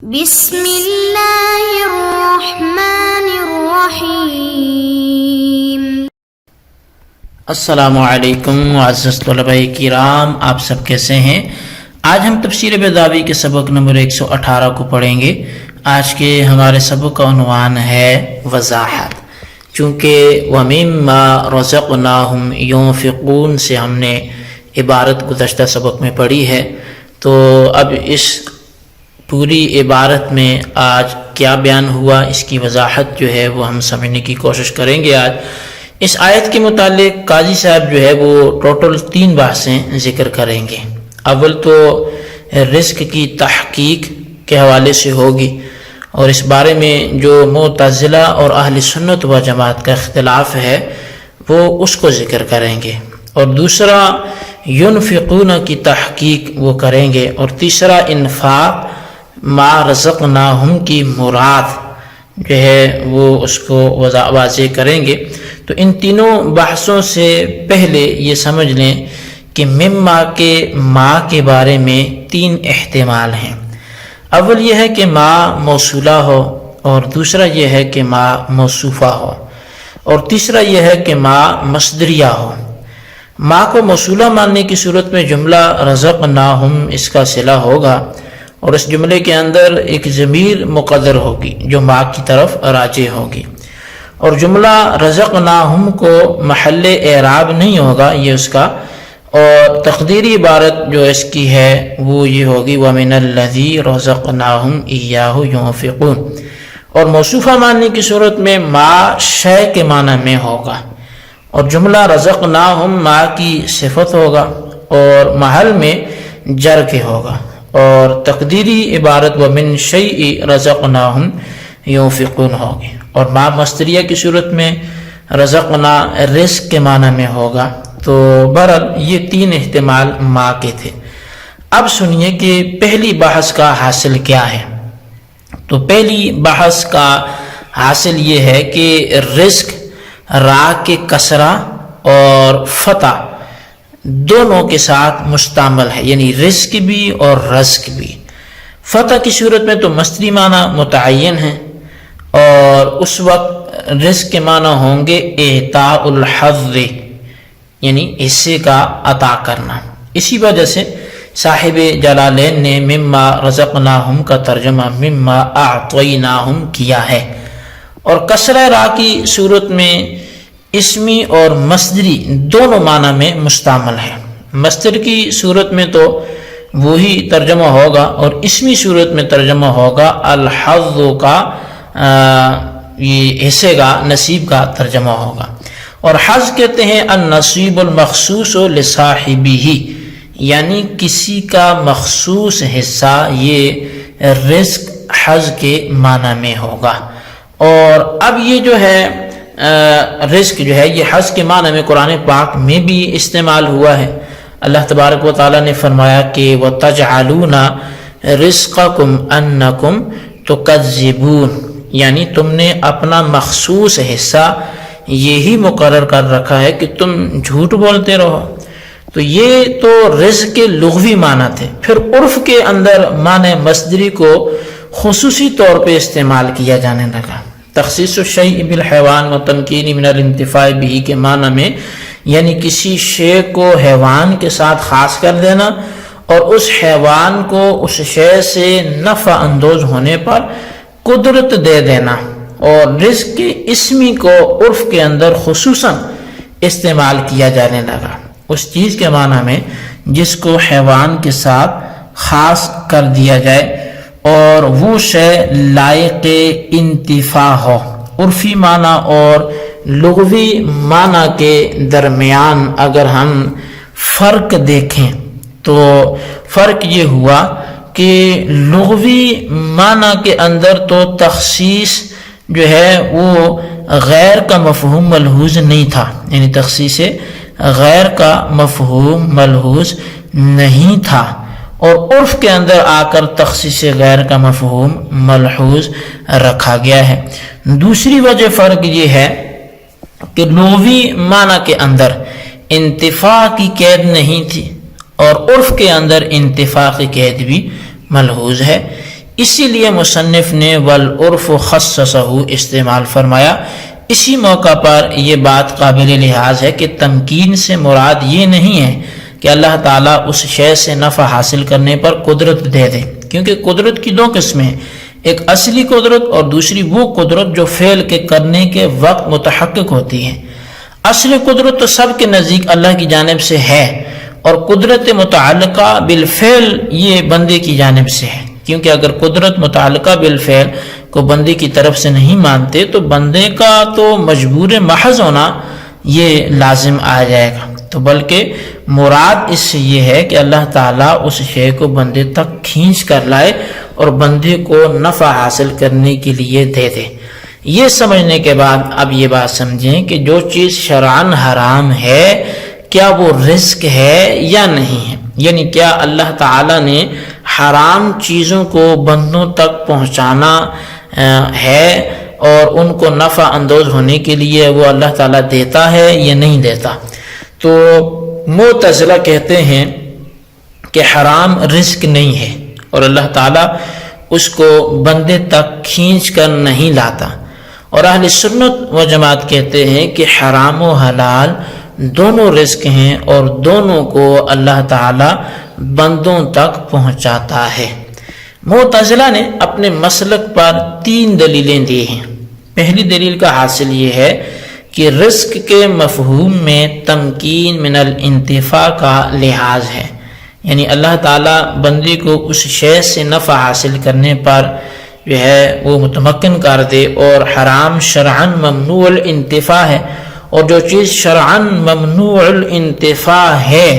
بسم اللہ الرحمن الرحیم۔ السلام علیکم معزز طلباء کرام، آپ سب کیسے ہیں؟ آج ہم تفسیر بیضاوی کے سبق نمبر 118 کو پڑھیں گے۔ آج کے ہمارے سبق کا عنوان ہے وضاحت۔ چونکہ وَمِمَّا رَزَقْنَاهُمْ يُنْفِقُونَ سے ہم نے عبارت گزشتہ سبق میں پڑھی ہے، تو اب اس پوری عبارت میں آج کیا بیان ہوا، اس کی وضاحت جو ہے وہ ہم سمجھنے کی کوشش کریں گے۔ آج اس آیت کے متعلق قاضی صاحب جو ہے وہ ٹوٹل 3 بحثیں ذکر کریں گے۔ اول تو رزق کی تحقیق کے حوالے سے ہوگی، اور اس بارے میں جو معتزلہ اور اہل سنت و جماعت کا اختلاف ہے وہ اس کو ذکر کریں گے، اور دوسرا ينفقون کی تحقیق وہ کریں گے، اور تیسرا انفاق ما رزقناہم کی مراد جو ہے وہ اس کو واضح کریں گے۔ تو ان تینوں بحثوں سے پہلے یہ سمجھ لیں کہ مما کے ما کے بارے میں 3 احتمال ہیں۔ اول یہ ہے کہ ما موصولہ ہو، اور دوسرا یہ ہے کہ ما موصوفہ ہو، اور تیسرا یہ ہے کہ ما مصدریہ ہو۔ ما کو موصولہ ماننے کی صورت میں جملہ رزقناہم اس کا صلہ ہوگا، اور اس جملے کے اندر ایک ضمیر مقدر ہوگی جو ما کی طرف راجع ہوگی، اور جملہ رزقناہم کو محل اعراب نہیں ہوگا یہ اس کا، اور تقدیری عبارت جو اس کی ہے وہ یہ ہوگی وَمِنَ الَّذِي رَزَقْنَاهُمْ إِيَّاهُ يُنْفِقُونَ۔ اور موصوفہ ماننے کی صورت میں ما شے کے معنی میں ہوگا، اور جملہ رزقناہم ما کی صفت ہوگا اور محل میں جر کے ہوگا، اور تقدیری عبارت وَمِن شَيْءٍ رَزَقْنَاهُمْ يُنْفِقُونَ ہوگی، اور ما مصدریہ کی صورت میں رزقنا رزق کے معنی میں ہوگا۔ تو بہرحال یہ 3 احتمال ما کے تھے۔ اب سنیے کہ پہلی بحث کا حاصل کیا ہے۔ تو پہلی بحث کا حاصل یہ ہے کہ رزق را کے کسرہ اور فتح دونوں کے ساتھ مستعمل ہے، یعنی رزق بھی اور رزق بھی۔ فتح کی صورت میں تو مصدری معنی متعین ہے، اور اس وقت رزق کے معنی ہوں گے اعطاء الحظ، یعنی حصے کا عطا کرنا۔ اسی وجہ سے صاحب جلالین نے مما رزقناہم کا ترجمہ مما اعطیناہم کیا ہے۔ اور کسرہ را کی صورت میں اسمی اور مصدری دونوں معنی میں مستعمل ہے۔ مصدر کی صورت میں تو وہی ترجمہ ہوگا، اور اسمی صورت میں ترجمہ ہوگا الحظ کا، یہ حصے کا، نصیب کا ترجمہ ہوگا۔ اور حظ کہتے ہیں النصیب المخصوص لصاحبہ، یعنی کسی کا مخصوص حصہ، یہ رزق حظ کے معنی میں ہوگا۔ اور اب یہ جو ہے رزق جو ہے یہ حظ کے معنی میں قرآن پاک میں بھی استعمال ہوا ہے۔ اللہ تبارک و تعالیٰ نے فرمایا کہ وَتَجْعَلُونَ رِزْقَكُمْ أَنَّكُمْ تُكَذِّبُونَ، یعنی تم نے اپنا مخصوص حصہ یہی مقرر کر رکھا ہے کہ تم جھوٹ بولتے رہو۔ تو یہ تو رزق کے لغوی معنی تھے۔ پھر عرف کے اندر معنی مصدری کو خصوصی طور پہ استعمال کیا جانے لگا۔ تخصیص الشیء بالحیوان و تمکین من الانتفاع به کے معنی میں، یعنی کسی شے کو حیوان کے ساتھ خاص کر دینا، اور اس حیوان کو اس شے سے نفع اندوز ہونے پر قدرت دے دینا۔ اور رزق کے اسمی کو عرف کے اندر خصوصاً استعمال کیا جانے لگا اس چیز کے معنی میں جس کو حیوان کے ساتھ خاص کر دیا جائے، اور وہ شے لائق انتفاع ہو۔ عرفی معنی اور لغوی معنی کے درمیان اگر ہم فرق دیکھیں تو فرق یہ ہوا کہ لغوی معنی کے اندر تو تخصیص جو ہے وہ غیر کا مفہوم ملحوظ نہیں تھا، یعنی تخصیص غیر کا مفہوم ملحوظ نہیں تھا، اور عرف کے اندر آ کر تخصیص غیر کا مفہوم ملحوظ رکھا گیا ہے۔ دوسری وجہ فرق یہ ہے کہ لغوی معنی کے اندر انتفاع کی قید نہیں تھی، اور عرف کے اندر انتفاع کی قید بھی ملحوظ ہے۔ اسی لیے مصنف نے والعرف خصصہ استعمال فرمایا۔ اسی موقع پر یہ بات قابل لحاظ ہے کہ تمکین سے مراد یہ نہیں ہے کہ اللہ تعالیٰ اس شے سے نفع حاصل کرنے پر قدرت دے دے، کیونکہ قدرت کی دو قسمیں ہیں، ایک اصلی قدرت اور دوسری وہ قدرت جو فعل کے کرنے کے وقت متحقق ہوتی ہے۔ اصل قدرت تو سب کے نزدیک اللہ کی جانب سے ہے، اور قدرت متعلقہ بالفعل یہ بندے کی جانب سے ہے، کیونکہ اگر قدرت متعلقہ بالفعل کو بندے کی طرف سے نہیں مانتے تو بندے کا تو مجبور محض ہونا یہ لازم آ جائے گا، تو بلکہ مراد اس سے یہ ہے کہ اللہ تعالیٰ اس شے کو بندے تک کھینچ کر لائے اور بندے کو نفع حاصل کرنے کے لیے دے دے۔ یہ سمجھنے کے بعد اب یہ بات سمجھیں کہ جو چیز شرعاً حرام ہے کیا وہ رزق ہے یا نہیں ہے، یعنی کیا اللہ تعالیٰ نے حرام چیزوں کو بندوں تک پہنچانا ہے اور ان کو نفع اندوز ہونے کے لیے وہ اللہ تعالیٰ دیتا ہے یا نہیں دیتا۔ تو معتزلہ کہتے ہیں کہ حرام رزق نہیں ہے اور اللہ تعالیٰ اس کو بندے تک کھینچ کر نہیں لاتا، اور اہل سنت و جماعت کہتے ہیں کہ حرام و حلال دونوں رزق ہیں اور دونوں کو اللہ تعالیٰ بندوں تک پہنچاتا ہے۔ معتزلہ نے اپنے مسلک پر 3 دلیلیں دی ہیں۔ پہلی دلیل کا حاصل یہ ہے کہ رزق کے مفہوم میں تمکین من الانتفاع کا لحاظ ہے، یعنی اللہ تعالیٰ بندے کو اس شے سے نفع حاصل کرنے پر جو ہے وہ متمکن کر دے، اور حرام شرعاً ممنوع الانتفاع ہے، اور جو چیز شرعاً ممنوع الانتفاع ہے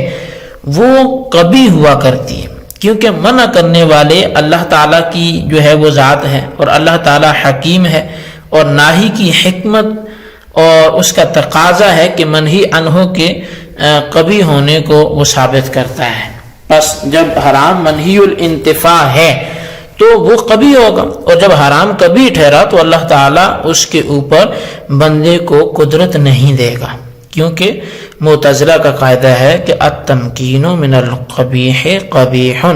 وہ کبھی ہوا کرتی ہے، کیونکہ منع کرنے والے اللہ تعالیٰ کی جو ہے وہ ذات ہے، اور اللہ تعالیٰ حکیم ہے، اور ناہی کی حکمت اور اس کا تقاضا ہے کہ منہی عنہ کے کبھی ہونے کو وہ ثابت کرتا ہے۔ بس جب حرام منہی الانتفاع ہے تو وہ کبھی ہوگا، اور جب حرام کبھی ٹھہرا تو اللہ تعالیٰ اس کے اوپر بندے کو قدرت نہیں دے گا، کیونکہ معتزلہ کا قاعدہ ہے کہ التمکین من القبیح قبیح،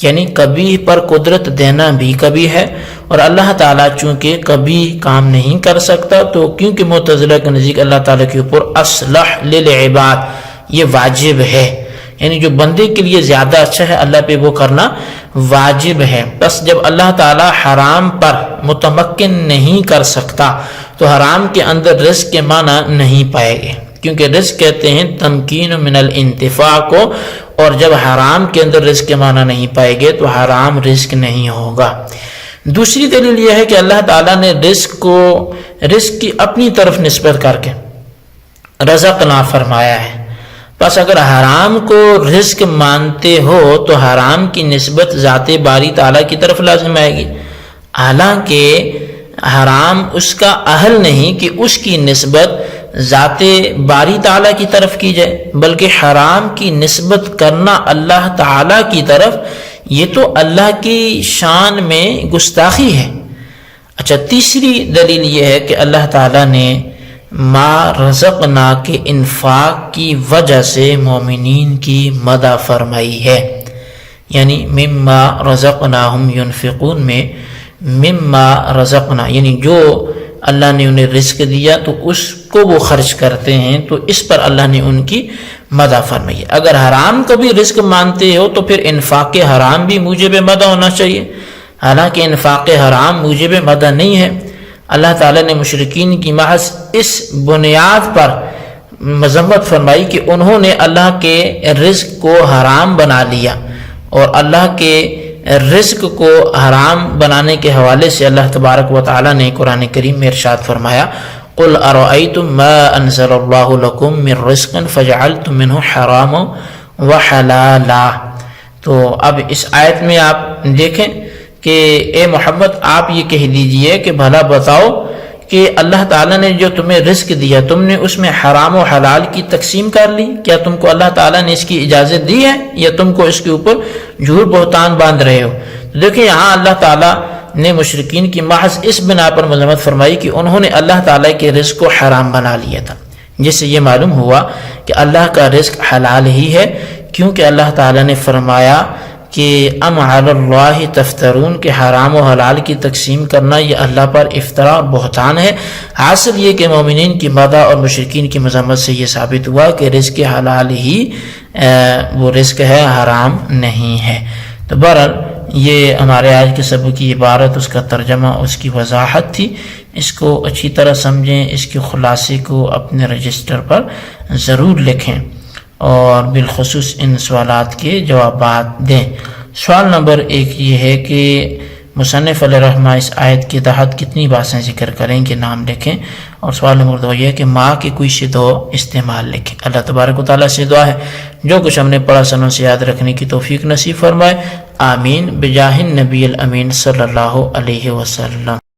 یعنی کبھی پر قدرت دینا بھی کبھی ہے، اور اللہ تعالیٰ چونکہ کبھی کام نہیں کر سکتا تو کیونکہ معتزلہ کے نزدیک اللہ تعالیٰ کے اوپر اصلح للعباد یہ واجب ہے، یعنی جو بندے کے لیے زیادہ اچھا ہے اللہ پہ وہ کرنا واجب ہے۔ بس جب اللہ تعالیٰ حرام پر متمکن نہیں کر سکتا تو حرام کے اندر رزق کے معنی نہیں پائے گے، کیونکہ رزق کہتے ہیں تمکین من الانتفاع کو، اور جب حرام کے اندر رزق کے معنی نہیں پائے گے تو حرام رزق نہیں ہوگا۔ دوسری دلیل یہ ہے کہ اللہ تعالیٰ نے رزق کی اپنی طرف نسبت کر کے رزقنا فرمایا ہے، بس اگر حرام کو رزق مانتے ہو تو حرام کی نسبت ذات باری تعالیٰ کی طرف لازم آئے گی، حالانکہ حرام اس کا اہل نہیں کہ اس کی نسبت ذات باری تعالیٰ کی طرف کی جائے، بلکہ حرام کی نسبت کرنا اللہ تعالیٰ کی طرف یہ تو اللہ کی شان میں گستاخی ہے۔ اچھا، تیسری دلیل یہ ہے کہ اللہ تعالیٰ نے ما رزقنا کے انفاق کی وجہ سے مومنین کی مدح فرمائی ہے، یعنی مما رزقناہم ینفقون میں مما رزقنا یعنی جو اللہ نے انہیں رزق دیا تو اس کو وہ خرچ کرتے ہیں، تو اس پر اللہ نے ان کی مدح فرمائی ہے۔ اگر حرام کو بھی رزق مانتے ہو تو پھر انفاق حرام بھی موجب مدح ہونا چاہیے، حالانکہ انفاق حرام موجب مدح نہیں ہے۔ اللہ تعالیٰ نے مشرکین کی محض اس بنیاد پر مذمت فرمائی کہ انہوں نے اللہ کے رزق کو حرام بنا لیا، اور اللہ کے رزق کو حرام بنانے کے حوالے سے اللہ تبارک و تعالیٰ نے قرآن کریم میں ارشاد فرمایا قُلْ أَرَأَيْتُمْ مَا أَنزَلَ اللَّهُ لَكُمْ مِنْ رِزْقٍ فَجَعَلْتُمْ مِنْهُ حَرَامًا وَحَلَالًا۔ تو اب اس آیت میں آپ دیکھیں کہ اے محمد آپ یہ کہہ دیجئے کہ بھلا بتاؤ کہ اللہ تعالیٰ نے جو تمہیں رزق دیا تم نے اس میں حرام و حلال کی تقسیم کر لی، کیا تم کو اللہ تعالیٰ نے اس کی اجازت دی ہے یا تم کو اس کے اوپر جھوٹ بہتان باندھ رہے ہو؟ دیکھیں یہاں اللہ تعالیٰ نے مشرکین کی محض اس بنا پر مذمت فرمائی کہ انہوں نے اللہ تعالیٰ کے رزق کو حرام بنا لیا تھا، جس سے یہ معلوم ہوا کہ اللہ کا رزق حلال ہی ہے، کیونکہ اللہ تعالیٰ نے فرمایا کہ ام علی اللہ تفترون کہ حرام و حلال کی تقسیم کرنا یہ اللہ پر افطرا اور بہتان ہے۔ حاصل یہ کہ مومنین کی مدح اور مشرکین کی مذمت سے یہ ثابت ہوا کہ رزق حلال ہی وہ رزق ہے، حرام نہیں ہے۔ تو بہرحال یہ ہمارے آج کے سبق کی عبارت، اس کا ترجمہ، اس کی وضاحت تھی۔ اس کو اچھی طرح سمجھیں، اس کے خلاصے کو اپنے رجسٹر پر ضرور لکھیں اور بالخصوص ان سوالات کے جوابات دیں۔ سوال نمبر 1 یہ ہے کہ مصنف علیہ رحمہ اس آیت کے تحت کتنی باتیں ذکر کریں کہ نام لکھیں، اور سوال نمبر 2 یہ ہے کہ ماں کے کوئی سے 2 استعمال لکھیں۔ اللہ تبارک و تعالیٰ سے دعا ہے جو کچھ ہم نے پڑھا سنوں سے یاد رکھنے کی توفیق نصیب فرمائے، آمین بجاہ النبی الامین صلی اللہ علیہ وسلم۔